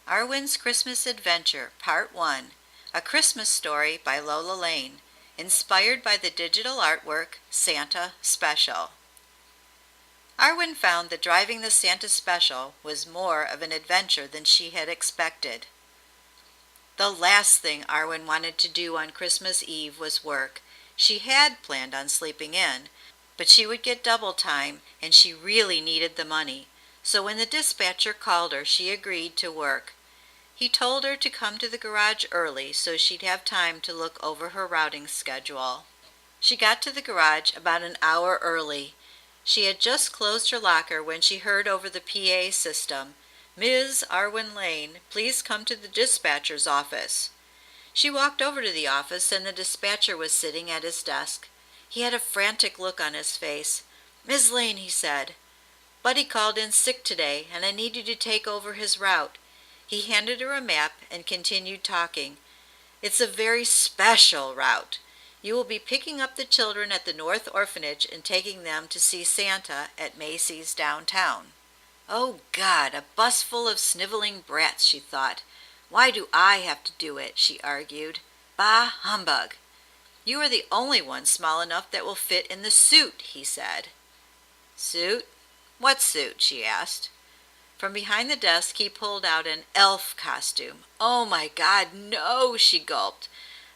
Arwin's Christmas Adventure, Part 1, A Christmas Story by Lola Lane, inspired by the digital artwork Santa Special. Arwin found that driving the Santa Special was more of an adventure than she had expected. The last thing Arwin wanted to do on Christmas Eve was work. She had planned on sleeping in, but she would get double time and she really needed the money. So when the dispatcher called her, she agreed to work. He told her to come to the garage early so she'd have time to look over her routing schedule. She got to the garage about an hour early. She had just closed her locker when she heard over the PA system, "Ms. Arwin Lane, please come to the dispatcher's office." She walked over to the office and the dispatcher was sitting at his desk. He had a frantic look on his face. "Ms. Lane," he said, "Buddy called in sick today and I need you to take over his route." He handed her a map and continued talking. "It's a very special route. You will be picking up the children at the North Orphanage and taking them to see Santa at Macy's downtown." "Oh, God, a bus full of sniveling brats," she thought. "Why do I have to do it?" she argued. "Bah, humbug." "You are the only one small enough that will fit in the suit," he said. "Suit? What suit?" she asked. From behind the desk he pulled out an elf costume. "Oh, my God, no," she gulped.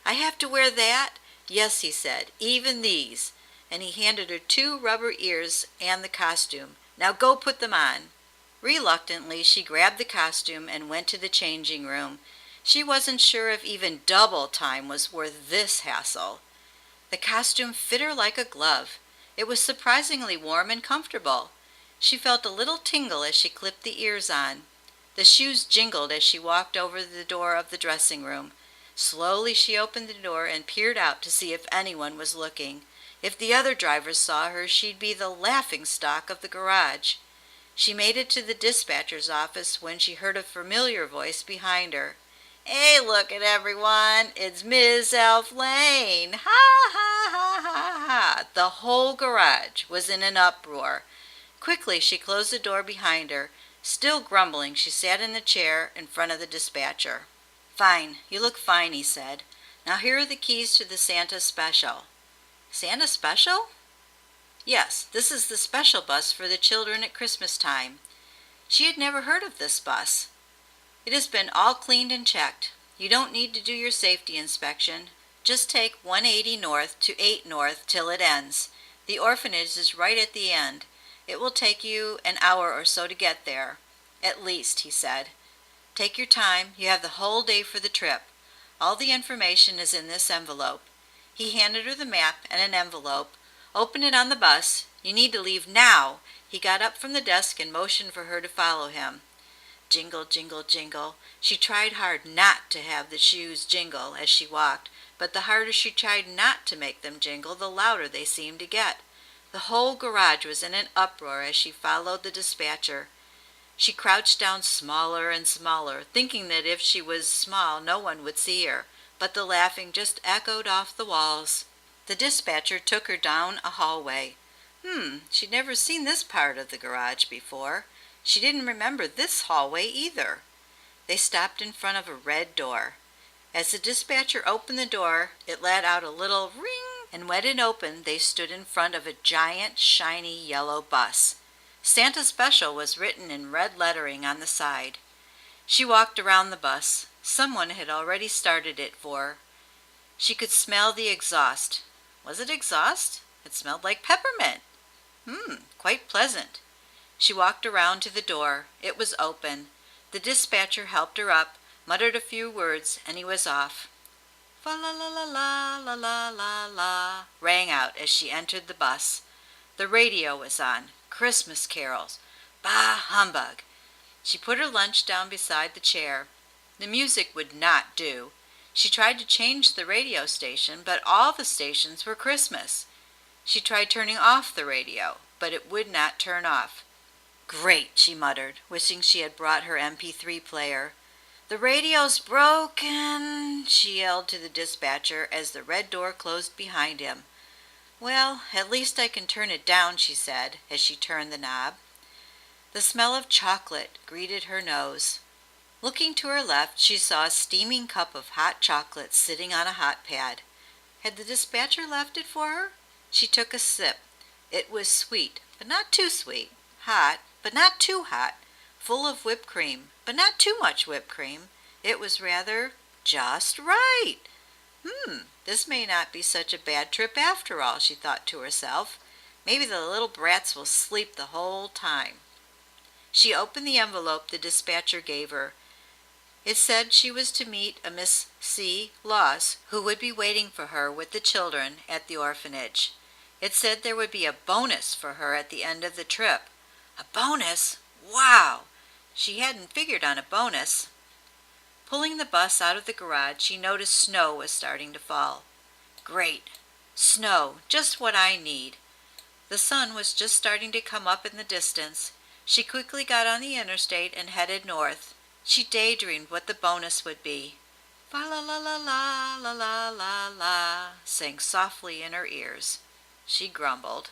"I have to wear that?" "Yes," he said, "even these." And he handed her 2 rubber ears and the costume. "Now go put them on." Reluctantly, she grabbed the costume and went to the changing room. She wasn't sure if even double time was worth this hassle. The costume fit her like a glove. It was surprisingly warm and comfortable. She felt a little tingle as she clipped the ears on. The shoes jingled as she walked over the door of the dressing room. Slowly she opened the door and peered out to see if anyone was looking. If the other drivers saw her, she'd be the laughingstock of the garage. She made it to the dispatcher's office when she heard a familiar voice behind her. "Hey, look at everyone! It's Miss Elf Lane! Ha, ha, ha, ha, ha!" The whole garage was in an uproar. Quickly she closed the door behind her. Still grumbling, she sat in the chair in front of the dispatcher. "Fine, you look fine," he said. "Now here are the keys to the Santa Special." "Santa Special?" "Yes, this is the special bus for the children at Christmas time." She had never heard of this bus. "It has been all cleaned and checked. You don't need to do your safety inspection. Just take 180 north to 8 north till it ends. The orphanage is right at the end. It will take you an hour or so to get there. At least," he said. "Take your time. You have the whole day for the trip. All the information is in this envelope." He handed her the map and an envelope. "Open it on the bus. You need to leave now." He got up from the desk and motioned for her to follow him. Jingle, jingle, jingle. She tried hard not to have the shoes jingle as she walked, but the harder she tried not to make them jingle, the louder they seemed to get. The whole garage was in an uproar as she followed the dispatcher. She crouched down smaller and smaller, thinking that if she was small no one would see her, but the laughing just echoed off the walls. The dispatcher took her down a hallway. She'd never seen this part of the garage before. She didn't remember this hallway either. They stopped in front of a red door. As the dispatcher opened the door, it let out a little ring, and when it opened, they stood in front of a giant, shiny yellow bus. Santa Special was written in red lettering on the side. She walked around the bus. Someone had already started it for her. She could smell the exhaust. Was it exhaust? It smelled like peppermint. Quite pleasant. She walked around to the door. It was open. The dispatcher helped her up, muttered a few words, and he was off. "Fa la la la la la la la la" rang out as she entered the bus. The radio was on. Christmas carols. Bah, humbug. She put her lunch down beside the chair. The music would not do. She tried to change the radio station, but all the stations were Christmas. She tried turning off the radio, but it would not turn off. "Great," she muttered, wishing she had brought her MP3 player. "The radio's broken," she yelled to the dispatcher as the red door closed behind him. "Well, at least I can turn it down," she said as she turned the knob. The smell of chocolate greeted her nose. Looking to her left, she saw a steaming cup of hot chocolate sitting on a hot pad. Had the dispatcher left it for her? She took a sip. It was sweet, but not too sweet. Hot, but not too hot. Full of whipped cream, but not too much whipped cream. It was rather just right. This may not be such a bad trip after all, she thought to herself. Maybe the little brats will sleep the whole time. She opened the envelope the dispatcher gave her. It said she was to meet a Miss C. Loss, who would be waiting for her with the children at the orphanage. It said there would be a bonus for her at the end of the trip. A bonus? Wow! She hadn't figured on a bonus. Pulling the bus out of the garage, she noticed snow was starting to fall. Great! Snow, just what I need. The sun was just starting to come up in the distance. She quickly got on the interstate and headed north. She daydreamed what the bonus would be. Fa la la la la la la la la sang softly in her ears. She grumbled.